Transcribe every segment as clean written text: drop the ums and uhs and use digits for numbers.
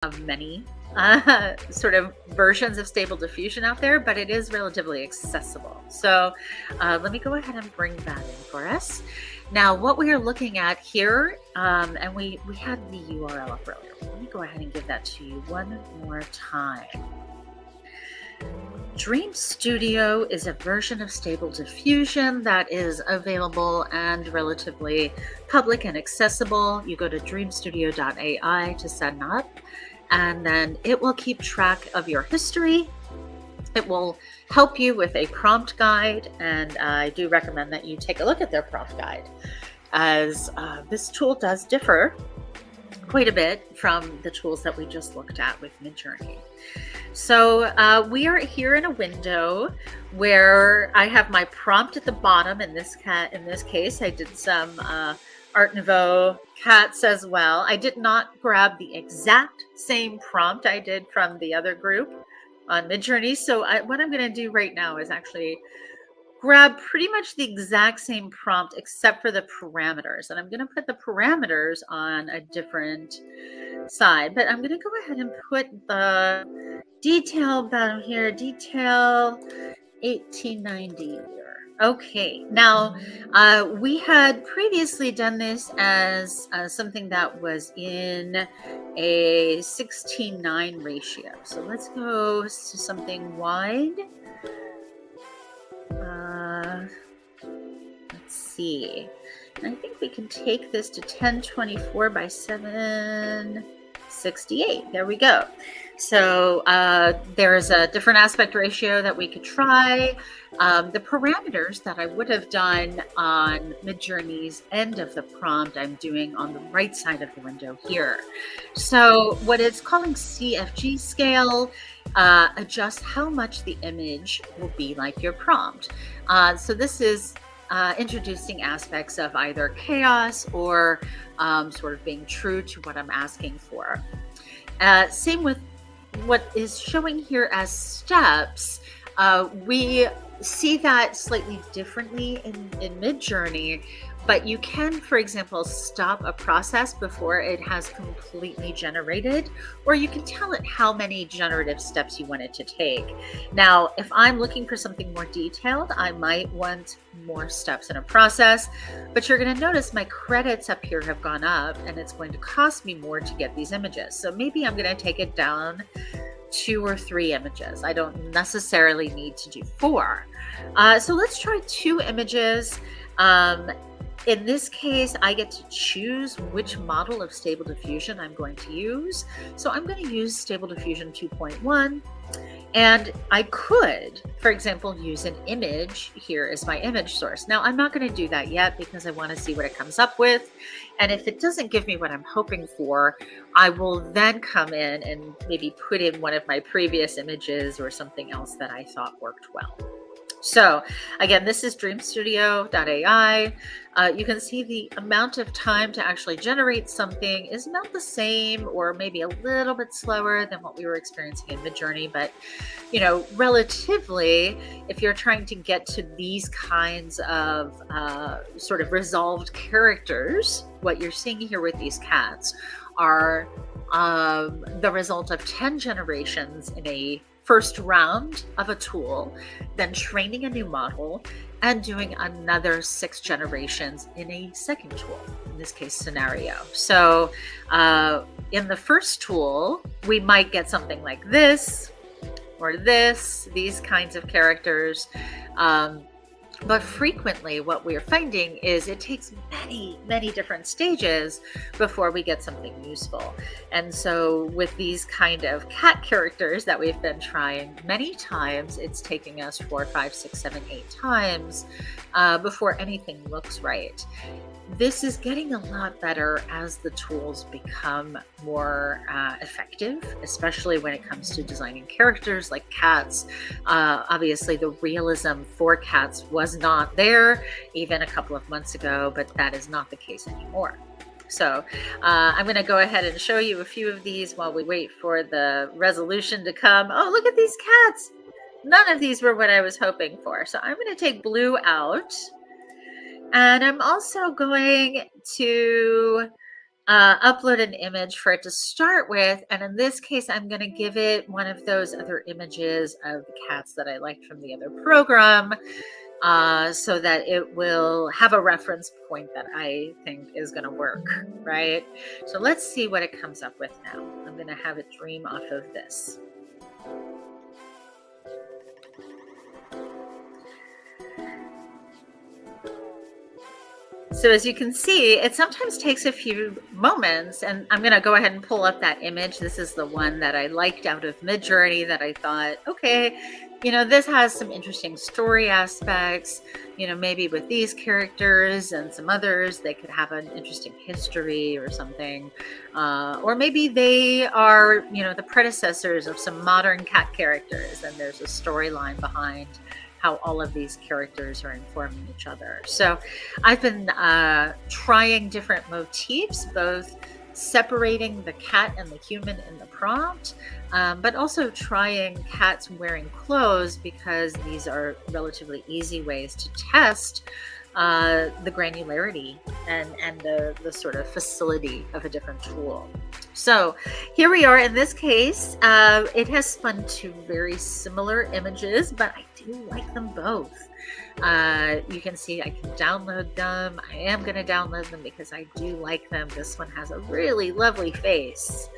of many sort of versions of Stable Diffusion out there, but it is relatively accessible. So let me go ahead and bring that in for us. Now, what we are looking at here, and we had the URL up earlier. Let me go ahead and give that to you one more time. Dream Studio is a version of Stable Diffusion that is available and relatively public and accessible. You go to Dreamstudio.ai to sign up, and then it will keep track of your history. It will help you with a prompt guide, and I do recommend that you take a look at their prompt guide, as this tool does differ quite a bit from the tools that we just looked at with Midjourney. So we are here in a window where I have my prompt at the bottom. In this case, I did some Art Nouveau cats as well. I did not grab the exact same prompt I did from the other group on Midjourney. So what I'm going to do right now is actually grab pretty much the exact same prompt except for the parameters. And I'm going to put the parameters on a different side. But I'm going to go ahead and put the detail down here, detail 1890 here. Okay, now we had previously done this as something that was in a 16:9 ratio. So let's go to something wide. Let's see. I think we can take this to 1024 by 768. There we go. So there's a different aspect ratio that we could try. The parameters that I would have done on Midjourney's end of the prompt, I'm doing on the right side of the window here. So what it's calling CFG scale adjusts how much the image will be like your prompt. So this is introducing aspects of either chaos or sort of being true to what I'm asking for. Same with what is showing here as steps. We see that slightly differently in Midjourney, but you can, for example, stop a process before it has completely generated, or you can tell it how many generative steps you want it to take. Now, if I'm looking for something more detailed, I might want more steps in a process, but you're going to notice my credits up here have gone up, and it's going to cost me more to get these images. So maybe I'm going to take it down 2 or 3 images. I don't necessarily need to do 4. So let's try 2 images. In this case, I get to choose which model of Stable Diffusion I'm going to use. So I'm going to use Stable Diffusion 2.1. And I could, for example, use an image here as my image source. Now, I'm not going to do that yet because I want to see what it comes up with. And if it doesn't give me what I'm hoping for, I will then come in and maybe put in one of my previous images or something else that I thought worked well. So again, this is Dreamstudio.ai. You can see the amount of time to actually generate something is about the same, or maybe a little bit slower than what we were experiencing in Midjourney. But, you know, relatively, if you're trying to get to these kinds of sort of resolved characters, what you're seeing here with these cats are the result of 10 generations in a first round of a tool, then training a new model, and doing another 6 generations in a second tool, in this case scenario. So in the first tool, we might get something like this or this, these kinds of characters. But frequently what we're finding is it takes many, many different stages before we get something useful. And so with these kind of cat characters that we've been trying many times, it's taking us 4, 5, 6, 7, 8 times before anything looks right. This is getting a lot better as the tools become more effective, especially when it comes to designing characters like cats. Obviously, the realism for cats was not there even a couple of months ago, but that is not the case anymore. So I'm going to go ahead and show you a few of these while we wait for the resolution to come. Oh, look at these cats. None of these were what I was hoping for. So I'm going to take blue out. And I'm also going to upload an image for it to start with. And in this case, I'm going to give it one of those other images of the cats that I liked from the other program, so that it will have a reference point that I think is going to work, right? So let's see what it comes up with now. I'm going to have it dream off of this. So as you can see, it sometimes takes a few moments, and I'm going to go ahead and pull up that image. This is the one that I liked out of Midjourney that I thought, okay, this has some interesting story aspects, maybe with these characters and some others, they could have an interesting history or something. Or maybe they are, the predecessors of some modern cat characters, and there's a storyline behind how all of these characters are informing each other. So I've been trying different motifs, both separating the cat and the human in the prompt, but also trying cats wearing clothes, because these are relatively easy ways to test the granularity and the sort of facility of a different tool. So here we are. In this case, it has spun two very similar images, but I do like them both. You can see I can download them. I am going to download them because I do like them. This one has a really lovely face.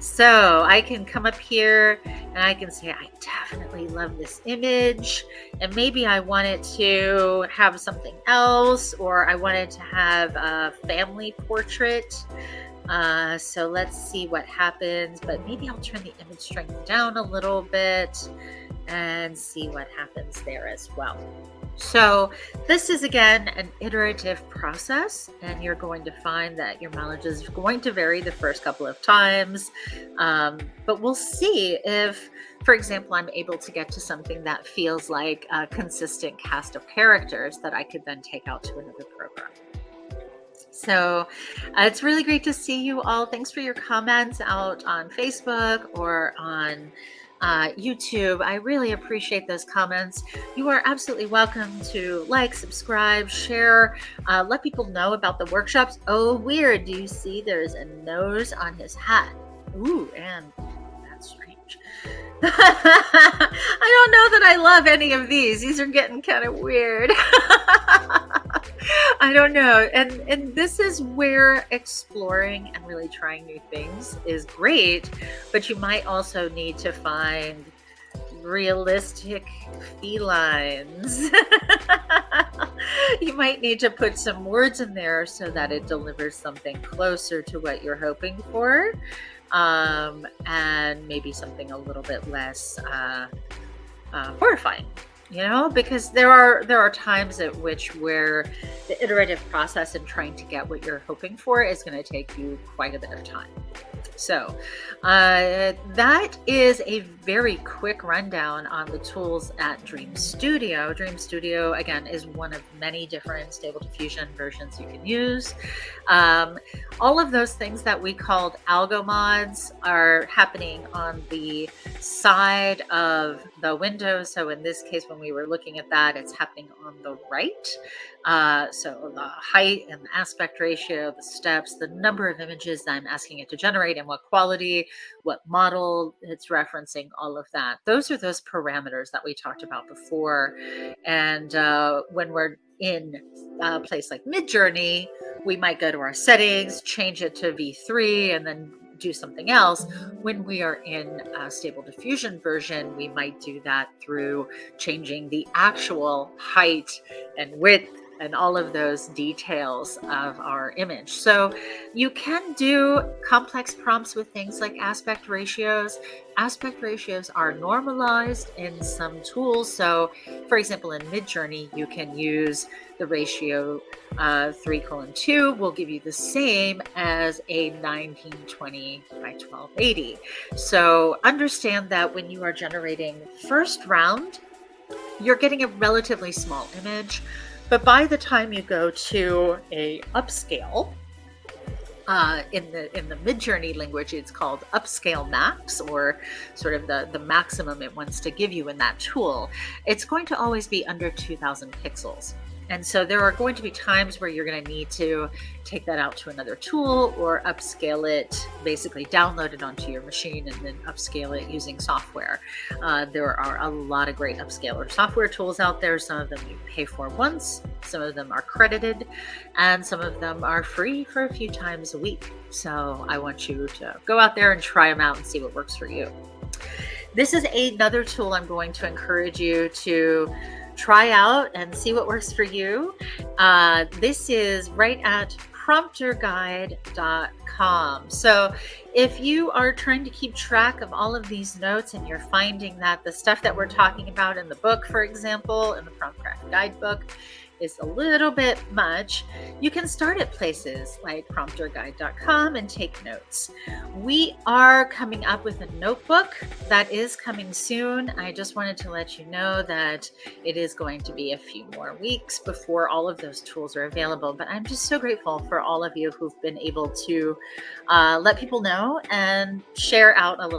So I can come up here and I can say, I definitely love this image. And maybe I wanted to have something else, or I wanted to have a family portrait. So let's see what happens, but maybe I'll turn the image strength down a little bit and see what happens there as well. So this is, again, an iterative process, and you're going to find that your mileage is going to vary the first couple of times. But we'll see if, for example, I'm able to get to something that feels like a consistent cast of characters that I could then take out to another program. So it's really great to see you all. Thanks for your comments out on Facebook or on YouTube. I really appreciate those comments. You are absolutely welcome to like, subscribe, share, let people know about the workshops. Oh, weird. Do you see there's a nose on his hat? Ooh, and that's strange. I don't know that I love any of these. These are getting kind of weird. I don't know. And this is where exploring and really trying new things is great, but you might also need to find realistic felines. You might need to put some words in there so that it delivers something closer to what you're hoping for, and maybe something a little bit less horrifying. Because there are times at which where the iterative process and trying to get what you're hoping for is going to take you quite a bit of time. So that is a very quick rundown on the tools at Dream Studio. Dream Studio, again, is one of many different Stable Diffusion versions you can use. All of those things that we called algo mods are happening on the side of the window. So in this case, when we were looking at that, it's happening on the right. So the height and the aspect ratio, the steps, the number of images that I'm asking it to generate, and what quality, what model it's referencing, all of that. Those are those parameters that we talked about before. And when we're in a place like Midjourney, we might go to our settings, change it to V3, and then do something else. When we are in a Stable Diffusion version, we might do that through changing the actual height and width and all of those details of our image. So you can do complex prompts with things like aspect ratios. Aspect ratios are normalized in some tools. So for example, in Midjourney, you can use the ratio 3:2 will give you the same as a 1920 by 1280. So understand that when you are generating first round, you're getting a relatively small image. But by the time you go to a upscale, in the Midjourney language, it's called upscale max, or sort of the maximum it wants to give you in that tool. It's going to always be under 2000 pixels. And so there are going to be times where you're going to need to take that out to another tool or upscale it, basically download it onto your machine and then upscale it using software. There are a lot of great upscaler software tools out there. Some of them you pay for once, some of them are credited, and some of them are free for a few times a week. So I want you to go out there and try them out and see what works for you. This is another tool I'm going to encourage you to try out and see what works for you. This is right at prompterguide.com. So if you are trying to keep track of all of these notes and you're finding that the stuff that we're talking about in the book, for example, in the Prompt Craft Guidebook, is a little bit much, you can start at places like prompterguide.com and take notes. We are coming up with a notebook that is coming soon. I just wanted to let you know that it is going to be a few more weeks before all of those tools are available, but I'm just so grateful for all of you who've been able to let people know and share out a little